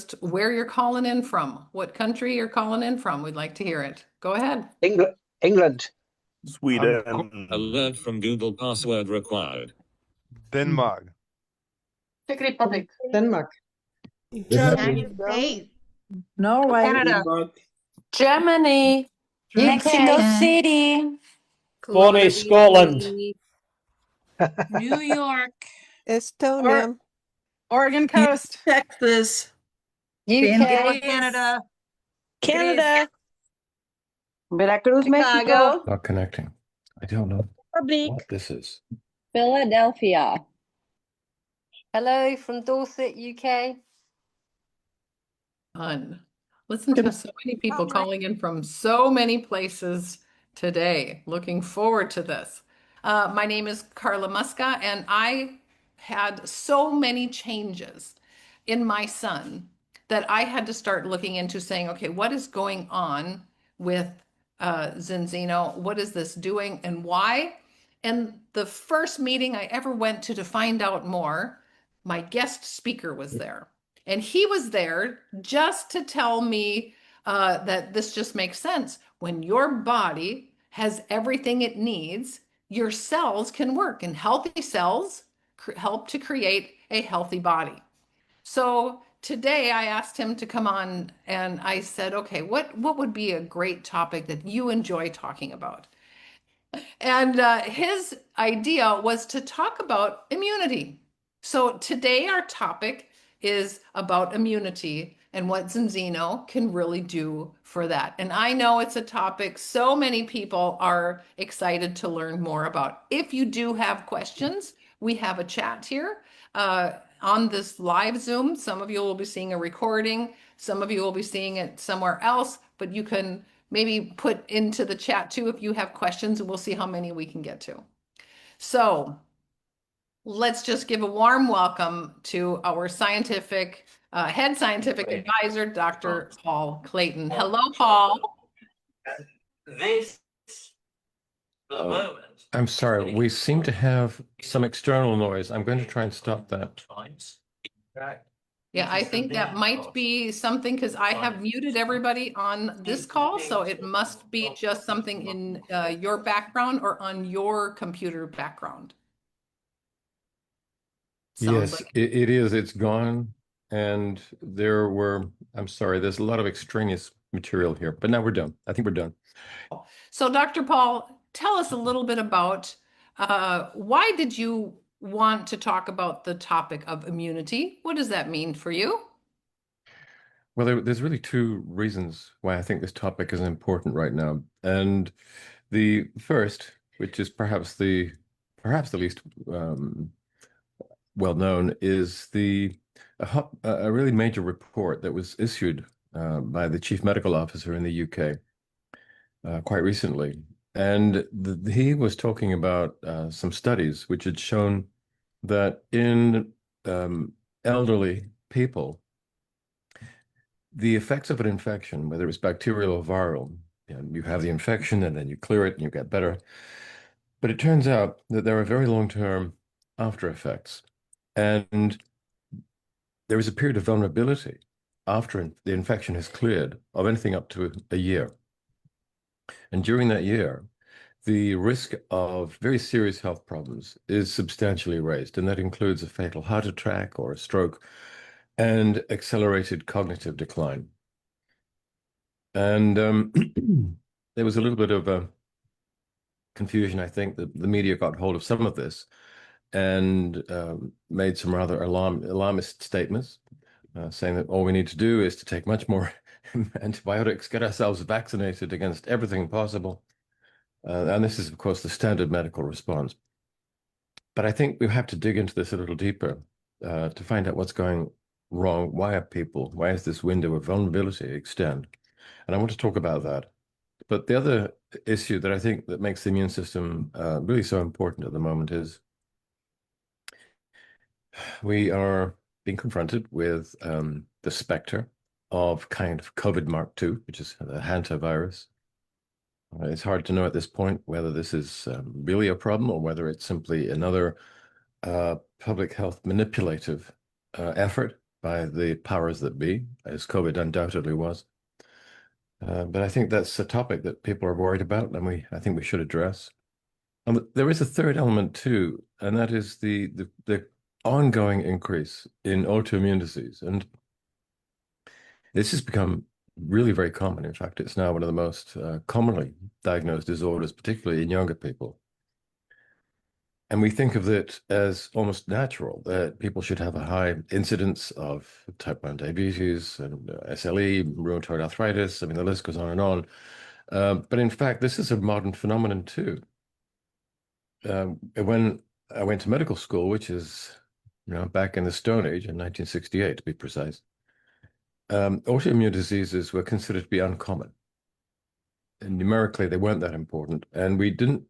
just where you're calling in from, what country you're calling in from. We'd like to hear it. Go ahead. England. Sweden. Alert from Google, password required. Denmark. Czech Republic. Denmark. United States. Norway. Canada. Germany. Mexico City. Bonnie, Scotland. New York. Estonia. Oregon Coast. Texas. UK. Canada. Canada. Veracruz, Mexico. Not connecting. I don't know what this is. Philadelphia. Hello from Dorset, UK. Fun. Listen to so many people calling in from so many places today. Looking forward to this. My name is Carla Muska, and I had so many changes in my son that I had to start looking into saying, okay, what is going on with Zinzino? What is this doing and why? And the first meeting I ever went to find out more, my guest speaker was there. And he was there just to tell me that this just makes sense. When your body has everything it needs, your cells can work, and healthy cells help to create a healthy body. So today I asked him to come on, and I said, okay, what would be a great topic that you enjoy talking about? And his idea was to talk about immunity. So today our topic is about immunity and what Zinzino can really do for that. And I know it's a topic so many people are excited to learn more about. If you do have questions, we have a chat here on this live Zoom. Some of you will be seeing a recording. Some of you will be seeing it somewhere else, but you can maybe put into the chat too if you have questions, and we'll see how many we can get to. So let's just give a warm welcome to our head scientific advisor, Dr. Paul Clayton. Hello, Paul. This, for the moment. I'm sorry, we seem to have some external noise. I'm going to try and stop that. Yeah, I think that might be something because I have muted everybody on this call, so it must be just something in your background or on your computer background. Yes, like it is. It's gone. And I'm sorry, there's a lot of extraneous material here, but now we're done. I think we're done. So Dr. Paul, tell us a little bit about why did you want to talk about the topic of immunity? What does that mean for you? Well, there's really two reasons why I think this topic is important right now. And the first, which is perhaps the least well known, is a really major report that was issued by the chief medical officer in the UK quite recently. And he was talking about some studies which had shown that in elderly people, the effects of an infection, whether it's bacterial or viral, you have the infection and then you clear it and you get better. But it turns out that there are very long-term after effects. And there is a period of vulnerability after the infection has cleared of anything up to a year. And during that year, the risk of very serious health problems is substantially raised. And that includes a fatal heart attack or a stroke and accelerated cognitive decline. And there was a little bit of confusion. I think that the media got hold of some of this and made some rather alarmist statements, saying that all we need to do is to take much more antibiotics, get ourselves vaccinated against everything possible. And this is, of course, the standard medical response. But I think we have to dig into this a little deeper to find out what's going wrong. Why is this window of vulnerability extend? And I want to talk about that. But the other issue that I think that makes the immune system really so important at the moment is we are being confronted with the specter of kind of COVID Mark II, which is the hantavirus. It's hard to know at this point whether this is really a problem or whether it's simply another public health manipulative effort by the powers that be, as COVID undoubtedly was. But I think that's a topic that people are worried about, and I think we should address. And there is a third element too, and that is the ongoing increase in autoimmune disease. And this has become really very common. In fact, it's now one of the most commonly diagnosed disorders, particularly in younger people. And we think of it as almost natural that people should have a high incidence of type 1 diabetes and SLE, rheumatoid arthritis. I mean, the list goes on and on. But in fact, this is a modern phenomenon too. When I went to medical school, which is, back in the Stone Age in 1968, to be precise, autoimmune diseases were considered to be uncommon. And numerically, they weren't that important. And we didn't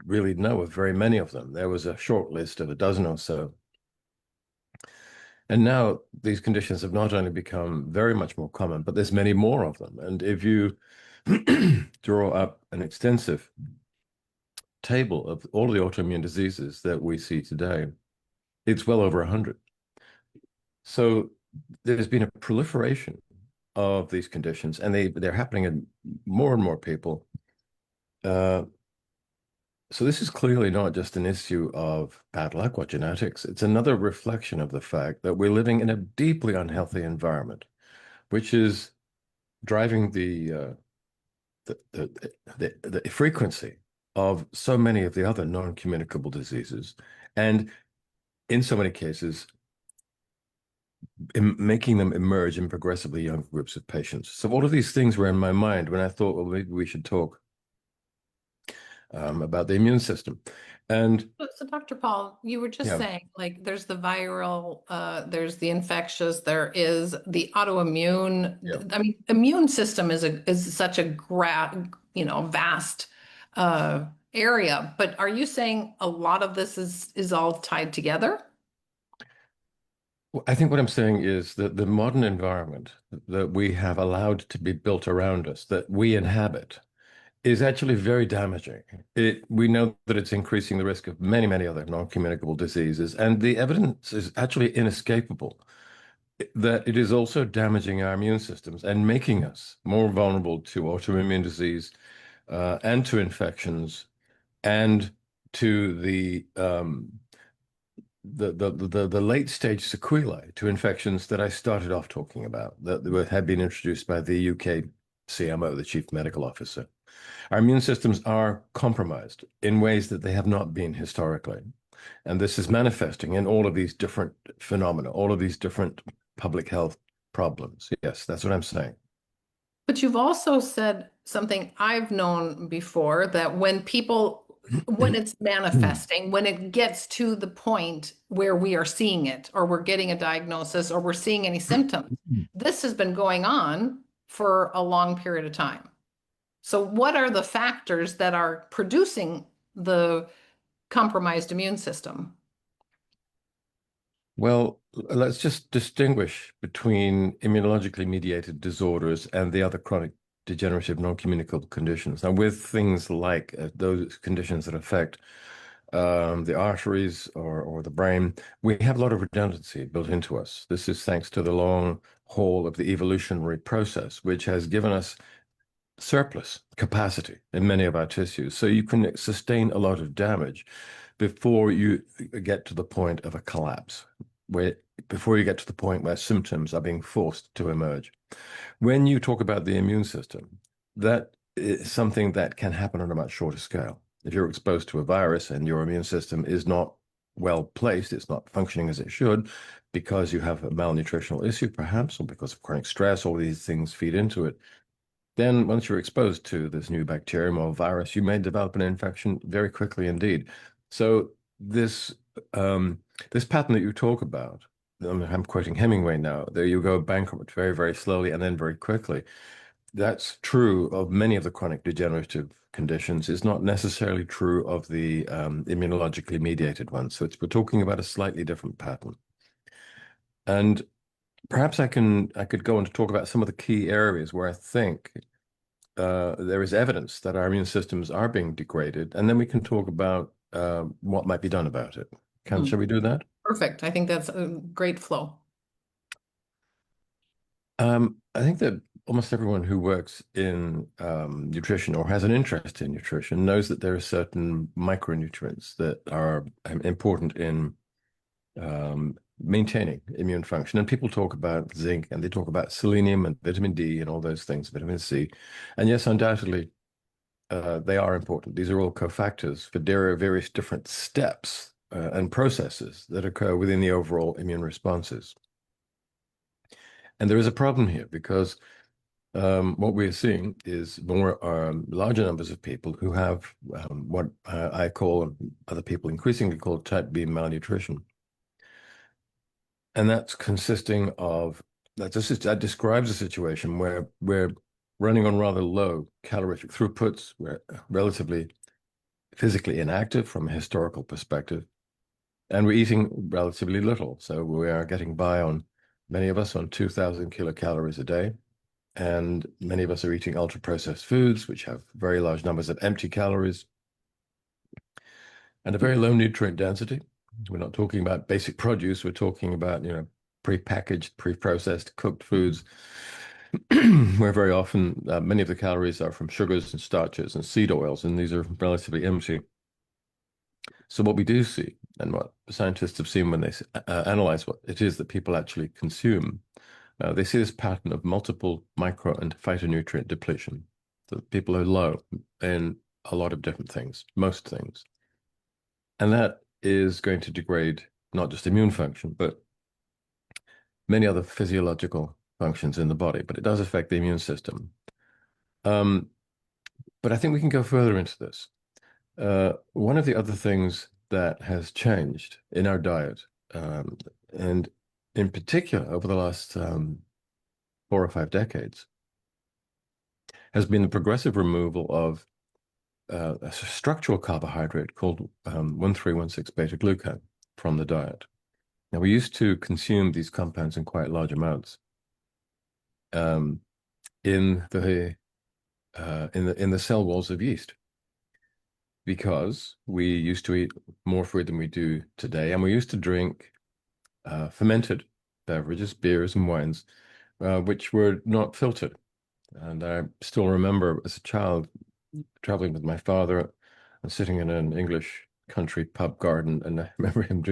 really know of very many of them. There was a short list of a dozen or so. And now these conditions have not only become very much more common, but there's many more of them. And if you draw up an extensive table of all of the autoimmune diseases that we see today, it's well over 100. So there's been a proliferation of these conditions, and they're happening in more and more people. So this is clearly not just an issue of bad luck or genetics. It's another reflection of the fact that we're living in a deeply unhealthy environment, which is driving the frequency of so many of the other non-communicable diseases, and in so many cases, making them emerge in progressively young groups of patients. So all of these things were in my mind when I thought, well, maybe we should talk about the immune system. And so Dr. Paul, you were just saying, like, there's the viral, there's the infectious, there is the autoimmune. I mean, immune system is such a vast area. But are you saying a lot of this is all tied together? Well, I think what I'm saying is that the modern environment that we have allowed to be built around us, that we inhabit, is actually very damaging. We know that it's increasing the risk of many, many other non-communicable diseases, and the evidence is actually inescapable that it is also damaging our immune systems and making us more vulnerable to autoimmune disease and to infections and to the late stage sequelae to infections that I started off talking about that had been introduced by the UK CMO, the Chief Medical Officer. Our immune systems are compromised in ways that they have not been historically. And this is manifesting in all of these different phenomena, all of these different public health problems. Yes, that's what I'm saying. But you've also said something I've known before, that when it's manifesting, when it gets to the point where we are seeing it, or we're getting a diagnosis, or we're seeing any symptoms, this has been going on for a long period of time. So what are the factors that are producing the compromised immune system? Well, let's just distinguish between immunologically mediated disorders and the other chronic degenerative non-communicable conditions. Now, with things like those conditions that affect the arteries or the brain, we have a lot of redundancy built into us. This is thanks to the long haul of the evolutionary process, which has given us surplus capacity in many of our tissues. So you can sustain a lot of damage before you get to the point of a collapse, before you get to the point where symptoms are being forced to emerge. When you talk about the immune system, that is something that can happen on a much shorter scale. If you're exposed to a virus and your immune system is not well placed, it's not functioning as it should, because you have a malnutritional issue perhaps, or because of chronic stress, all these things feed into it. Then once you're exposed to this new bacterium or virus, you may develop an infection very quickly indeed. So this pattern that you talk about, I'm quoting Hemingway now, there you go bankrupt very, very slowly and then very quickly. That's true of many of the chronic degenerative conditions. It's not necessarily true of the immunologically mediated ones. So we're talking about a slightly different pattern. And perhaps I could go on to talk about some of the key areas where I think there is evidence that our immune systems are being degraded, and then we can talk about what might be done about it. Shall we do that? Perfect. I think that's a great flow. I think that almost everyone who works in nutrition or has an interest in nutrition knows that there are certain micronutrients that are important in maintaining immune function. And people talk about zinc and they talk about selenium and vitamin D and all those things, vitamin C. And yes, undoubtedly, they are important. These are all cofactors, but there are various different steps and processes that occur within the overall immune responses. And there is a problem here because what we're seeing is more larger numbers of people who have what I call, other people increasingly call type B malnutrition. And that's consisting of, that describes a situation where we're running on rather low calorific throughputs, we're relatively physically inactive from a historical perspective, and we're eating relatively little. So we are getting by on, many of us, on 2,000 kilocalories a day. And many of us are eating ultra-processed foods, which have very large numbers of empty calories and a very low nutrient density. We're not talking about basic produce. We're talking about, pre-packaged, pre-processed, cooked foods, where very often many of the calories are from sugars and starches and seed oils, and these are relatively empty. So what we do see, and what scientists have seen when they analyze what it is that people actually consume, they see this pattern of multiple micro and phytonutrient depletion. So people are low in a lot of different things, most things. And that is going to degrade not just immune function, but many other physiological functions in the body, but it does affect the immune system. But I think we can go further into this. One of the other things that has changed in our diet, and in particular over the last 4 or 5 decades, has been the progressive removal of a structural carbohydrate called 1316 beta-glucan from the diet. Now, we used to consume these compounds in quite large amounts in the cell walls of yeast, because we used to eat more food than we do today, and we used to drink fermented beverages, beers and wines, which were not filtered. And I still remember as a child traveling with my father and sitting in an English country pub garden, and I remember him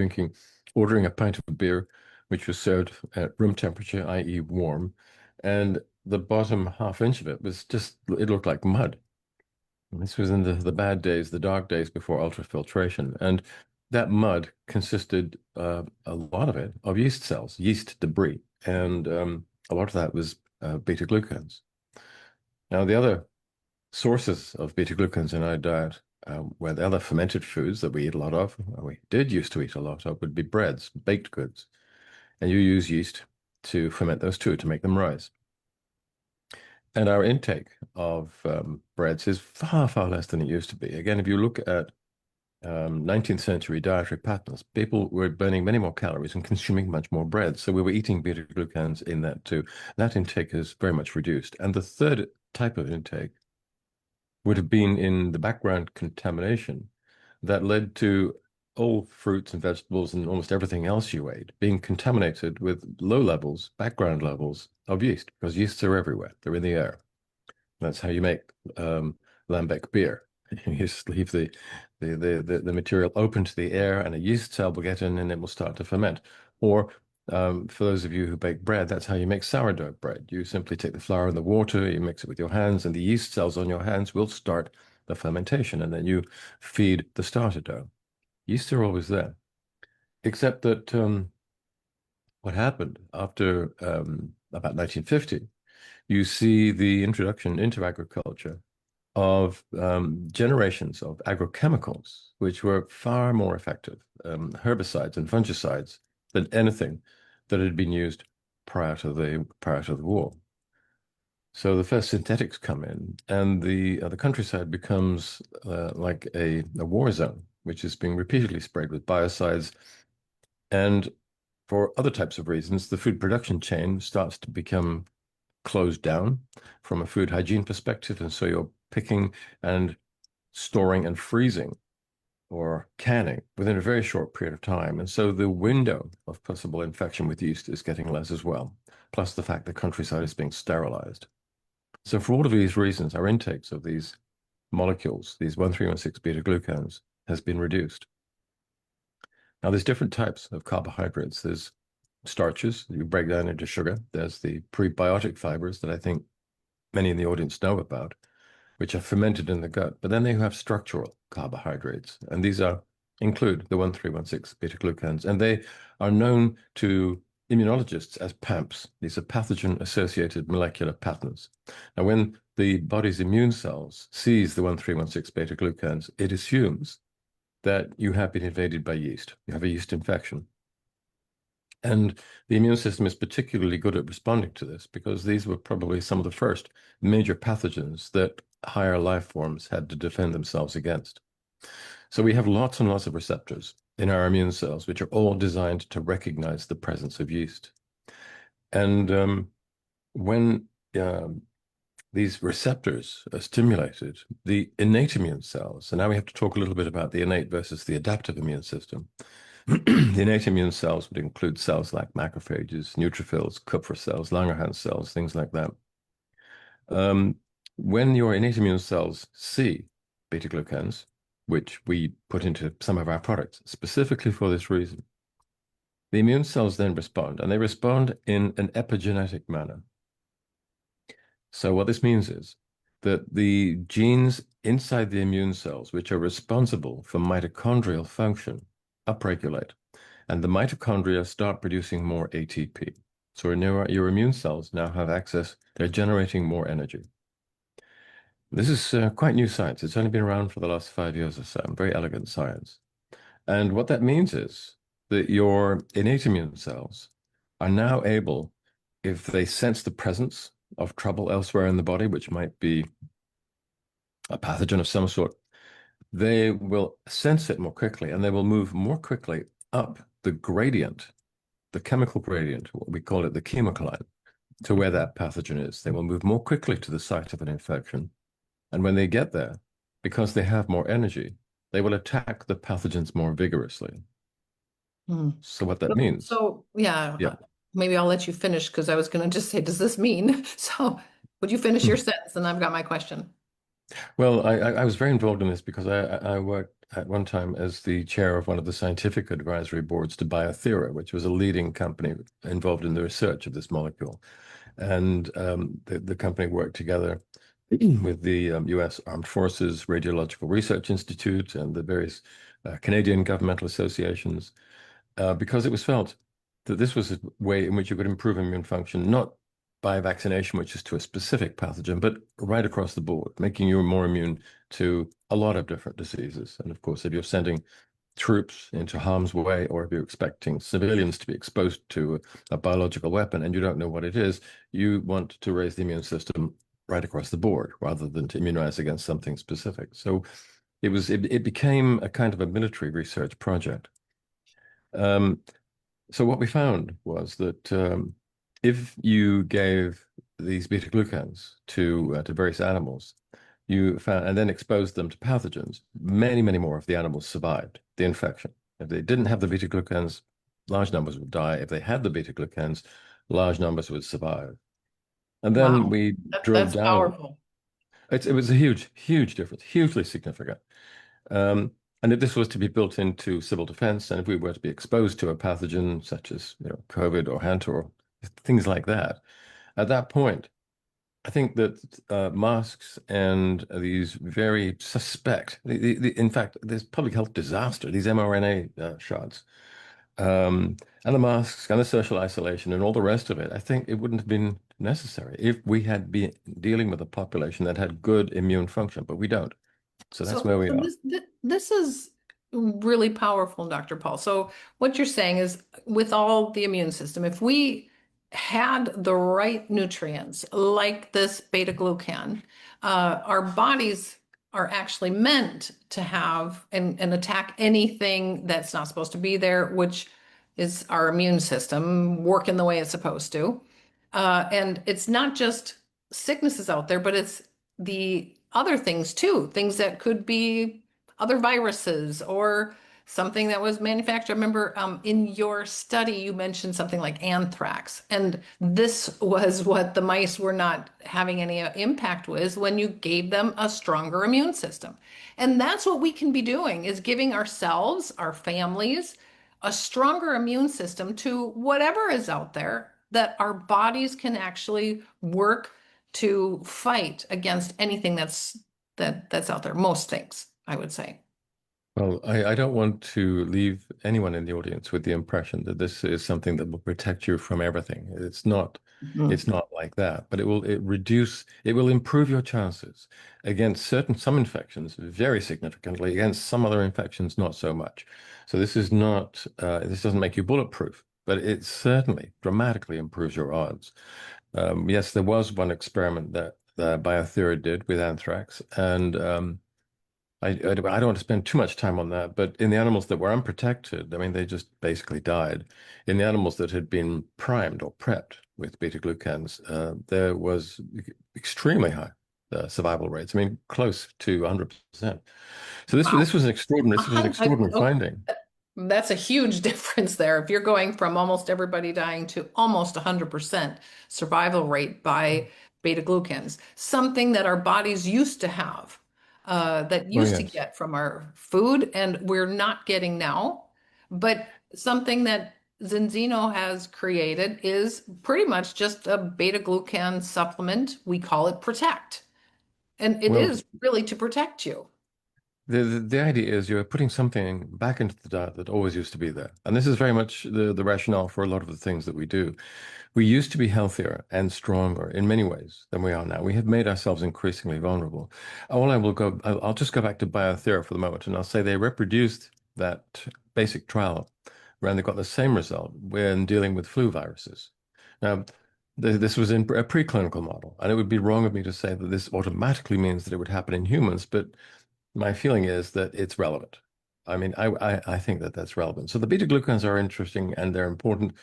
ordering a pint of beer, which was served at room temperature, i.e. warm, and the bottom half inch of it was just, it looked like mud. And this was in the bad days, the dark days before ultrafiltration. And that mud consisted, a lot of it, of yeast cells, yeast debris. And a lot of that was beta-glucans. Now, the other sources of beta-glucans in our diet, where the other fermented foods that we eat a lot of, we did used to eat a lot of, would be breads, baked goods. And you use yeast to ferment those too, to make them rise. And our intake of breads is far, far less than it used to be. Again, if you look at 19th century dietary patterns, people were burning many more calories and consuming much more bread. So we were eating beta-glucans in that too. That intake is very much reduced. And the third type of intake would have been in the background contamination that led to all fruits and vegetables and almost everything else you ate being contaminated with low levels, background levels of yeast, because yeasts are everywhere. They're in the air. That's how you make lambic beer. You just leave the material open to the air, and a yeast cell will get in and it will start to ferment. Or for those of you who bake bread, that's how you make sourdough bread. You simply take the flour and the water, you mix it with your hands, and the yeast cells on your hands will start the fermentation, and then you feed the starter dough. Yeasts are always there, except that what happened after about 1950, you see the introduction into agriculture of generations of agrochemicals, which were far more effective, herbicides and fungicides, than anything that had been used prior to the war. So the first synthetics come in, and the countryside becomes like a war zone, which is being repeatedly sprayed with biocides. And for other types of reasons, the food production chain starts to become closed down from a food hygiene perspective. And so you're picking and storing and freezing or canning within a very short period of time. And so the window of possible infection with yeast is getting less as well. plus the fact the countryside is being sterilized. So for all of these reasons, our intakes of these molecules, these 1316 beta-glucans, has been reduced. Now, there's different types of carbohydrates. There's starches that you break down into sugar. There's the prebiotic fibers that I think many in the audience know about, which are fermented in the gut. But then they have structural carbohydrates, and these include the 1316 beta-glucans, and they are known to immunologists as PAMPs. These are pathogen-associated molecular patterns. Now, when the body's immune cells sees the 1316 beta-glucans, it assumes that you have been invaded by yeast. You have a yeast infection. And the immune system is particularly good at responding to this because these were probably some of the first major pathogens that higher life forms had to defend themselves against. So we have lots and lots of receptors in our immune cells, which are all designed to recognize the presence of yeast. And when these receptors are stimulated, the innate immune cells, and now we have to talk a little bit about the innate versus the adaptive immune system. The innate immune cells would include cells like macrophages, neutrophils, Kupffer cells, Langerhans cells, things like that. When your innate immune cells see beta-glucans, which we put into some of our products specifically for this reason, the immune cells then respond, and they respond in an epigenetic manner. So what this means is that the genes inside the immune cells, which are responsible for mitochondrial function, upregulate, and the mitochondria start producing more ATP. So your immune cells now have access, they're generating more energy. This is quite new science. It's only been around for the last 5 years or so, very elegant science. And what that means is that your innate immune cells are now able, if they sense the presence of trouble elsewhere in the body, which might be a pathogen of some sort, they will sense it more quickly, and they will move more quickly up the gradient, the chemical gradient, what we call it the chemokine, to where that pathogen is. They will move more quickly to the site of an infection. And when they get there, because they have more energy, they will attack the pathogens more vigorously. So what that means. So, yeah, maybe I'll let you finish because I was going to just say, does this mean? So would you finish your sentence? And I've got my question. Well, I was very involved in this because I worked at one time as the chair of one of the scientific advisory boards to Biothera, which was a leading company involved in the research of this molecule. And the company worked together with the US Armed Forces Radiological Research Institute and the various Canadian governmental associations, because it was felt that this was a way in which you could improve immune function, not by vaccination, which is to a specific pathogen, but right across the board, making you more immune to a lot of different diseases. And of course, if you're sending troops into harm's way, or if you're expecting civilians to be exposed to a biological weapon and you don't know what it is, you want to raise the immune system right across the board rather than to immunize against something specific. So it became a kind of a military research project. So what we found was that if you gave these beta-glucans to various animals, you found, and then exposed them to pathogens, many more of the animals survived the infection. If they didn't have the beta-glucans, large numbers would die. If they had the beta-glucans, large numbers would survive. And then we drilled down. Powerful. It was a huge difference, hugely significant. And if this was to be built into civil defense, and if we were to be exposed to a pathogen such as COVID or Hanta or things like that, at that point, I think that masks and these very suspect, in fact, there's public health disaster, these mRNA shots, and the masks and the social isolation and all the rest of it, I think it wouldn't have been necessary if we had been dealing with a population that had good immune function, but we don't. So that's where we are. This is really powerful, Dr. Paul. So what you're saying is with all the immune system, if we had the right nutrients like this beta-glucan, our bodies are actually meant to have and attack anything that's not supposed to be there, which is our immune system working the way it's supposed to. And it's not just sicknesses out there, but it's the other things too, things that could be other viruses or something that was manufactured. I remember in your study, you mentioned something like anthrax, and this was what the mice were not having any impact with when you gave them a stronger immune system. And that's what we can be doing, is giving ourselves, our families, a stronger immune system to whatever is out there, that our bodies can actually work to fight against anything that's out there. Most things, I would say. Well, I don't want to leave anyone in the audience with the impression that this is something that will protect you from everything. It's not. It's not like that, but it will improve your chances against some infections very significantly, against some other infections not so much. So this is not this doesn't make you bulletproof, but it certainly dramatically improves your odds. Yes, there was one experiment that Behaviour did with anthrax, and I don't want to spend too much time on that, but in the animals that were unprotected, I mean, they just basically died. In the animals that had been primed or prepped with beta-glucans, there was extremely high survival rates. I mean, close to 100%. So this was an extraordinary finding. That's a huge difference there. If you're going from almost everybody dying to almost 100% survival rate by beta-glucans, something that our bodies used to have. That used to get from our food, and we're not getting now. But something that Zinzino has created is pretty much just a beta-glucan supplement. We call it Protect. And it is really to protect you. The idea is you're putting something back into the diet that always used to be there. And this is very much the rationale for a lot of the things that we do. We used to be healthier and stronger in many ways than we are now. We have made ourselves increasingly vulnerable. I'll just go back to Behaviour for the moment, and I'll say they reproduced that basic trial where they got the same result when dealing with flu viruses. Now, this was in a preclinical model, and it would be wrong of me to say that this automatically means that it would happen in humans, but my feeling is that it's relevant. I mean, I think that that's relevant. So the beta-glucans are interesting and they're important,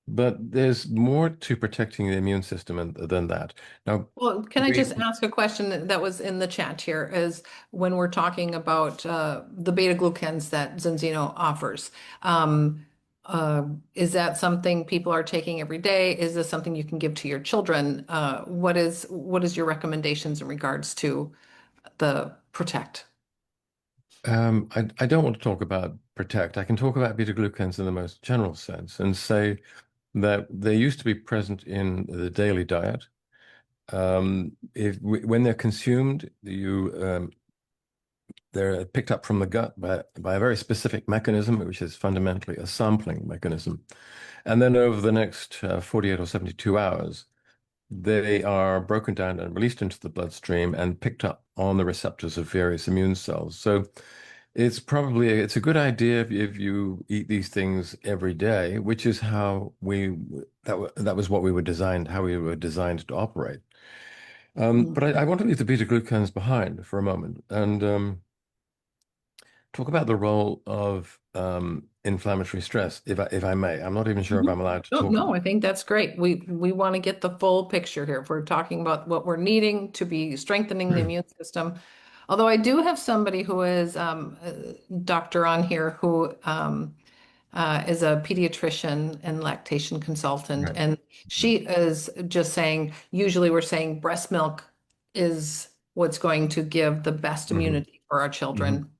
but there's more to protecting the immune system than that. Now, well, can I just ask a question that was in the chat here? Is when we're talking about the beta-glucans that Zinzino offers, is that something people are taking every day? Is this something you can give to your children? What is your recommendations in regards to the Protect? I don't want to talk about Protect. I can talk about beta-glucans in the most general sense and say that they used to be present in the daily diet. When they're consumed, they're picked up from the gut by a very specific mechanism, which is fundamentally a sampling mechanism. And then over the next 48 or 72 hours, they are broken down and released into the bloodstream and picked up on the receptors of various immune cells. So it's a good idea if you eat these things every day, which is how that was what we were designed, how we were designed to operate. But I want to leave the beta-glucans behind for a moment and talk about the role of inflammatory stress, if I may. I'm not even sure if I'm allowed to talk. No, I think that's great. We want to get the full picture here. If we're talking about what we're needing to be strengthening the immune system. Although I do have somebody who is a doctor on here who is a pediatrician and lactation consultant. Right. And she is just saying, usually we're saying breast milk is what's going to give the best immunity for our children.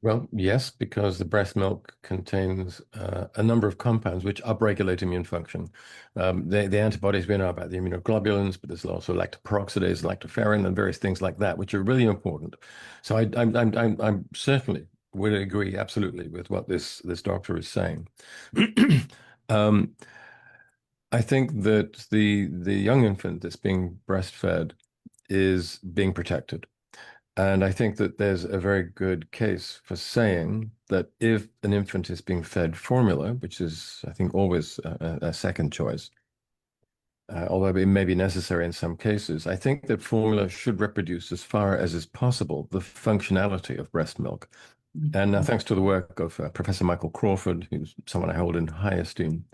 Well, yes, because the breast milk contains a number of compounds which upregulate immune function. The antibodies, we know about the immunoglobulins, but there's also lactoperoxidase, lactoferrin, and various things like that, which are really important. So I'm certainly would agree absolutely with what this doctor is saying. I think that the young infant that's being breastfed is being protected. And I think that there's a very good case for saying that if an infant is being fed formula, which is, I think, always a second choice, although it may be necessary in some cases, I think that formula should reproduce as far as is possible the functionality of breast milk. And thanks to the work of Professor Michael Crawford, who's someone I hold in high esteem,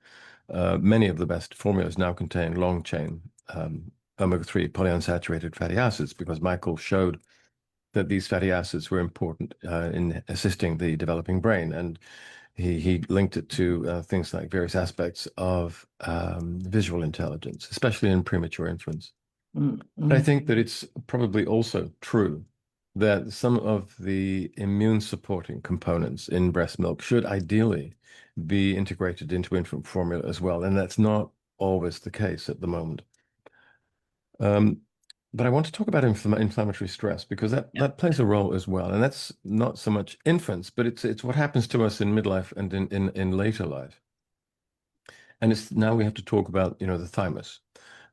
many of the best formulas now contain long-chain omega-3 polyunsaturated fatty acids, because Michael showed that these fatty acids were important in assisting the developing brain. And he linked it to things like various aspects of visual intelligence, especially in premature infants. But I think that it's probably also true that some of the immune supporting components in breast milk should ideally be integrated into infant formula as well. And that's not always the case at the moment. But I want to talk about inflammatory stress because that plays a role as well. And that's not so much infants, but it's what happens to us in midlife and in later life. And it's now we have to talk about, the thymus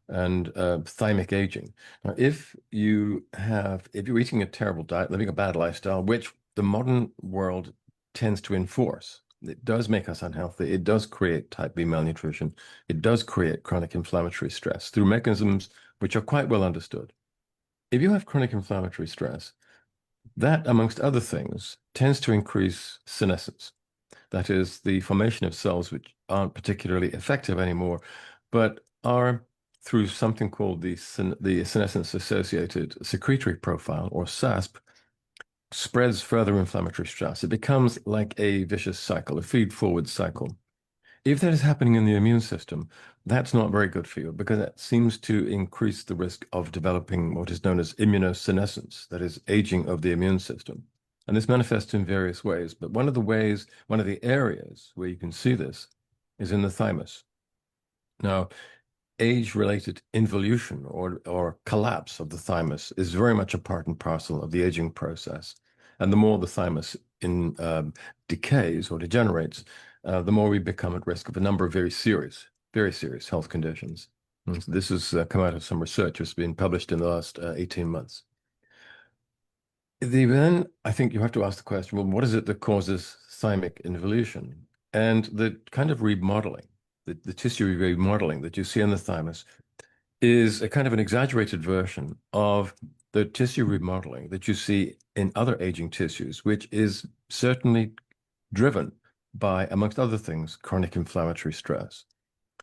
and thymic aging. Now, if you're eating a terrible diet, living a bad lifestyle, which the modern world tends to enforce, it does make us unhealthy. It does create type B malnutrition. It does create chronic inflammatory stress through mechanisms which are quite well understood. If you have chronic inflammatory stress, that, amongst other things, tends to increase senescence. That is, the formation of cells which aren't particularly effective anymore, but are through something called the senescence-associated secretory profile, or SASP, spreads further inflammatory stress. It becomes like a vicious cycle, a feed-forward cycle. If that is happening in the immune system, that's not very good for you because that seems to increase the risk of developing what is known as immunosenescence, that is, aging of the immune system. And this manifests in various ways. But one of the areas where you can see this is in the thymus. Now, age-related involution or collapse of the thymus is very much a part and parcel of the aging process. And the more the thymus decays or degenerates, the more we become at risk of a number of very serious health conditions. And this has come out of some research that's been published in the last 18 months. Then I think you have to ask the question, well, what is it that causes thymic involution? And the kind of remodeling, the tissue remodeling that you see in the thymus is a kind of an exaggerated version of the tissue remodeling that you see in other aging tissues, which is certainly driven by, amongst other things, chronic inflammatory stress.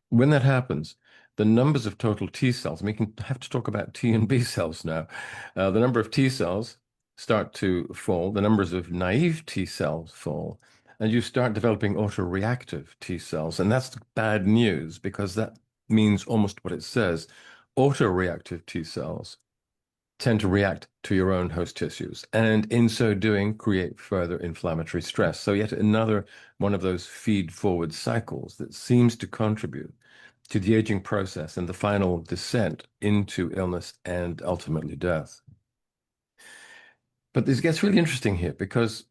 When that happens, the numbers of total T cells, and we can have to talk about T and B cells now, the number of T cells start to fall, the numbers of naive T cells fall, and you start developing autoreactive T cells. And that's bad news because that means almost what it says. Autoreactive T cells tend to react to your own host tissues, and in so doing, create further inflammatory stress. So yet another one of those feed-forward cycles that seems to contribute to the aging process and the final descent into illness and ultimately death. But this gets really interesting here because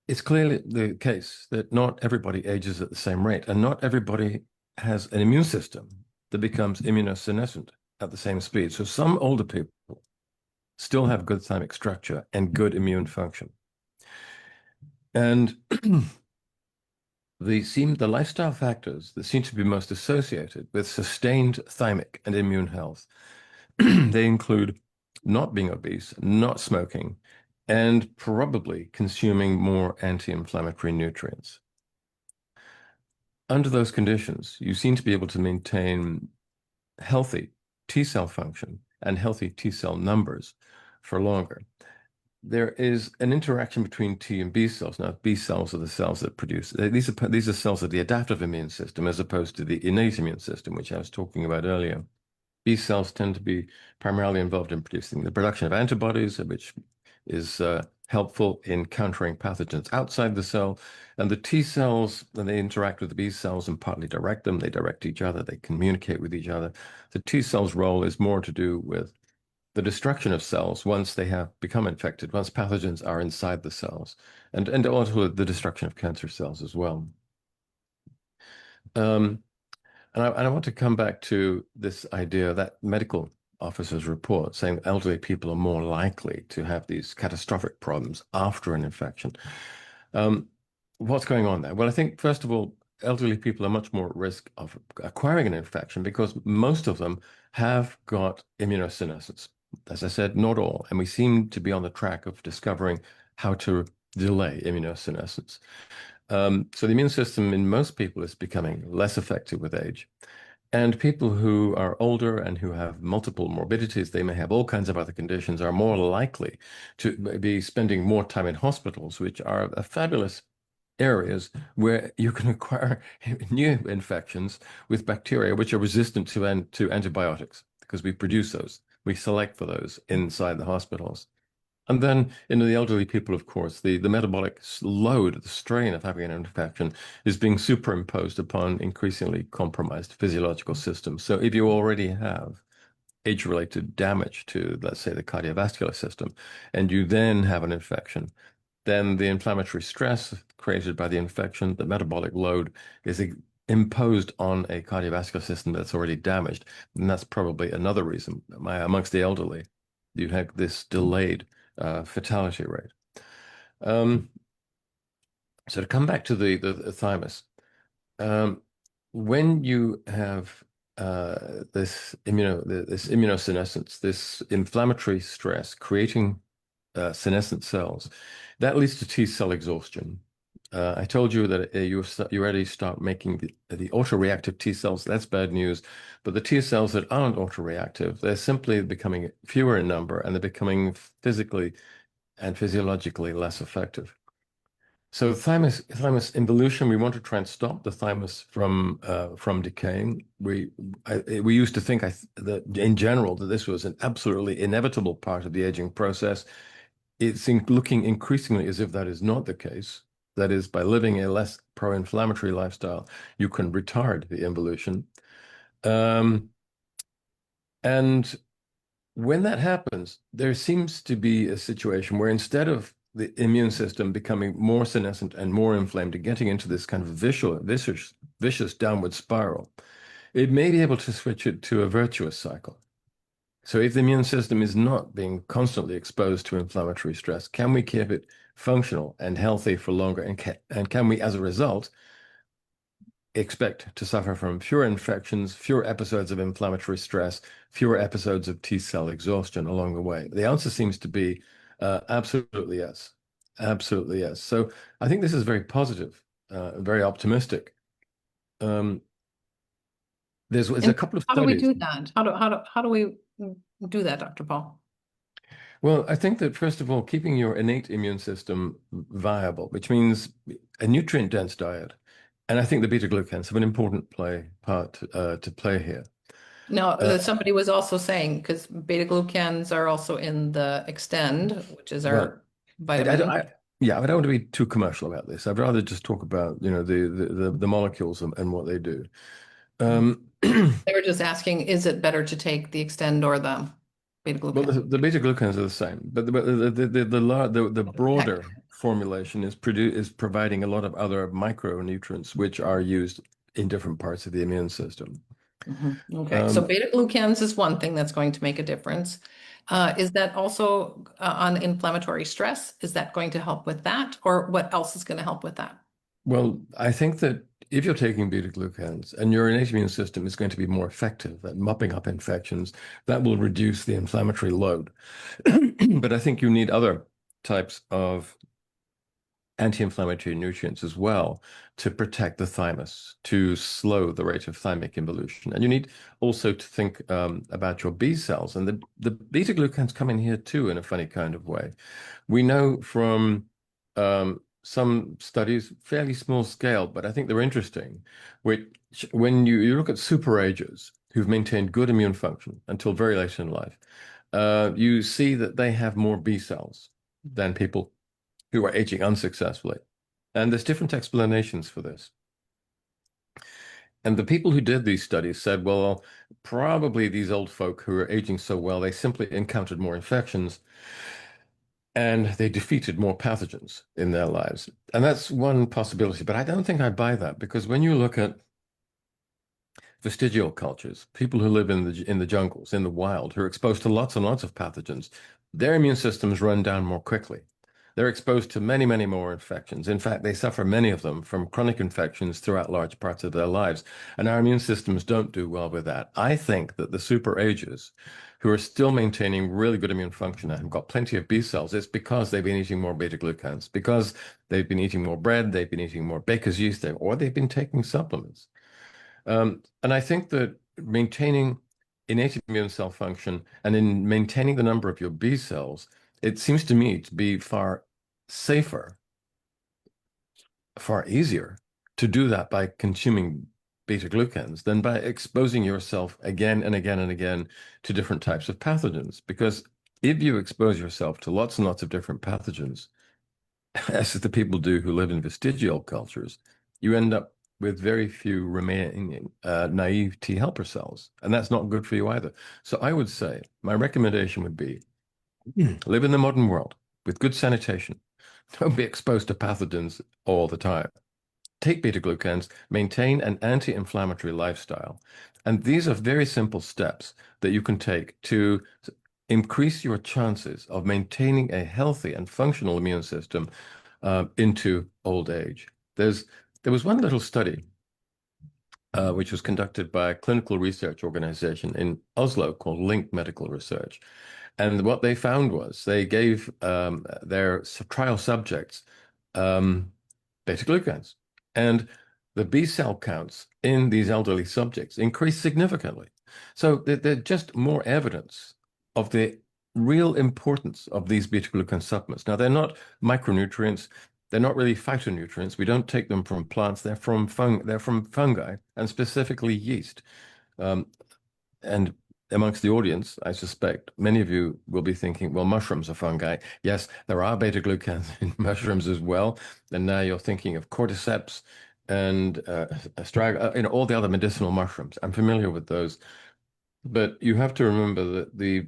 it's clearly the case that not everybody ages at the same rate, and not everybody has an immune system that becomes immunosenescent at the same speed. So some older people still have good thymic structure and good immune function. And the lifestyle factors that seem to be most associated with sustained thymic and immune health, they include not being obese, not smoking, and probably consuming more anti-inflammatory nutrients. Under those conditions, you seem to be able to maintain healthy T cell function and healthy T cell numbers for longer. There is an interaction between T and B cells. Now, B cells are the cells that produce, these are cells of the adaptive immune system as opposed to the innate immune system, which I was talking about earlier. B cells tend to be primarily involved in producing the production of antibodies, which is helpful in countering pathogens outside the cell. And the T cells, when they interact with the B cells and partly direct them, they direct each other, they communicate with each other. The T cells' role is more to do with the destruction of cells once they have become infected, once pathogens are inside the cells, and also the destruction of cancer cells as well. And I want to come back to this idea that medical officers report saying elderly people are more likely to have these catastrophic problems after an infection. What's going on there? Well, I think, first of all, elderly people are much more at risk of acquiring an infection because most of them have got immunosenescence. As I said, not all, and we seem to be on the track of discovering how to delay immunosenescence. So the immune system in most people is becoming less effective with age. And people who are older and who have multiple morbidities, they may have all kinds of other conditions, are more likely to be spending more time in hospitals, which are fabulous areas where you can acquire new infections with bacteria which are resistant to antibiotics, because we produce those. We select for those inside the hospitals. And then in the elderly people, of course, the metabolic load, the strain of having an infection is being superimposed upon increasingly compromised physiological systems. So if you already have age-related damage to, let's say, the cardiovascular system, and you then have an infection, then the inflammatory stress created by the infection, the metabolic load, is imposed on a cardiovascular system that's already damaged. And that's probably another reason amongst the elderly, you have this delayed fatality rate. So to come back to the thymus, when you have this immunosenescence, this inflammatory stress creating senescent cells, that leads to T cell exhaustion. I told you that you already start making the autoreactive T cells. That's bad news. But the T cells that aren't autoreactive, they're simply becoming fewer in number, and they're becoming physically and physiologically less effective. So thymus involution, we want to try and stop the thymus from decaying. We used to think that in general that this was an absolutely inevitable part of the aging process. It's looking increasingly as if that is not the case. That is, by living a less pro-inflammatory lifestyle, you can retard the involution. And when that happens, there seems to be a situation where instead of the immune system becoming more senescent and more inflamed and getting into this kind of vicious downward spiral, it may be able to switch it to a virtuous cycle. So if the immune system is not being constantly exposed to inflammatory stress, can we keep it functional and healthy for longer? And can we, as a result, expect to suffer from fewer infections, fewer episodes of inflammatory stress, fewer episodes of T cell exhaustion along the way? The answer seems to be absolutely yes. Absolutely yes. So I think this is very positive, very optimistic. There's a couple of studies. How do we do that? How do we do that, Dr. Paul? Well, I think that first of all, keeping your innate immune system viable, which means a nutrient-dense diet, and I think the beta-glucans have an important part to play here. Now, somebody was also saying, because beta-glucans are also in the Extend, which is our vitamin. I don't want to be too commercial about this. I'd rather just talk about, the molecules and what they do. They were just asking, is it better to take the Extend or the beta-glucan? Well, the beta-glucans are the same, but the broader formulation is providing a lot of other micronutrients which are used in different parts of the immune system. Okay, so beta-glucans is one thing that's going to make a difference. Is that also on inflammatory stress? Is that going to help with that? Or what else is going to help with that? Well, I think that if you're taking beta-glucans and your innate immune system is going to be more effective at mopping up infections, that will reduce the inflammatory load. But I think you need other types of anti-inflammatory nutrients as well to protect the thymus, to slow the rate of thymic involution. And you need also to think about your B cells. And the beta-glucans come in here too in a funny kind of way. We know from some studies, fairly small scale, but I think they're interesting, which when you look at super agers who've maintained good immune function until very late in life, you see that they have more B cells than people who are aging unsuccessfully. And there's different explanations for this. And the people who did these studies said, well, probably these old folk who are aging so well, they simply encountered more infections and they defeated more pathogens in their lives. And that's one possibility, but I don't think I buy that, because when you look at vestigial cultures, people who live in the jungles, in the wild, who are exposed to lots and lots of pathogens, their immune systems run down more quickly. They're exposed to many, many more infections. In fact, they suffer, many of them, from chronic infections throughout large parts of their lives. And our immune systems don't do well with that. I think that the super agers who are still maintaining really good immune function and have got plenty of B cells, it's because they've been eating more beta-glucans, because they've been eating more bread, they've been eating more baker's yeast, or they've been taking supplements. And I think that maintaining innate immune cell function and in maintaining the number of your B cells, it seems to me to be far safer, far easier to do that by consuming beta glucans than by exposing yourself again and again and again to different types of pathogens. Because if you expose yourself to lots and lots of different pathogens, as the people do who live in vestigial cultures, you end up with very few remaining naive T helper cells. And that's not good for you either. So I would say my recommendation would be live in the modern world with good sanitation. Don't be exposed to pathogens all the time. Take beta glucans, maintain an anti-inflammatory lifestyle. And these are very simple steps that you can take to increase your chances of maintaining a healthy and functional immune system into old age. There was one little study which was conducted by a clinical research organization in Oslo called Link Medical Research. And what they found was they gave their trial subjects beta-glucans. And the B cell counts in these elderly subjects increased significantly. So there's just more evidence of the real importance of these beta-glucan supplements. Now, they're not micronutrients. They're not really phytonutrients. We don't take them from plants. They're from fungi, and specifically yeast. And amongst the audience, I suspect many of you will be thinking, well, mushrooms are fungi. Yes, there are beta-glucans in mushrooms as well. And now you're thinking of cordyceps and astragalus, all the other medicinal mushrooms. I'm familiar with those. But you have to remember that the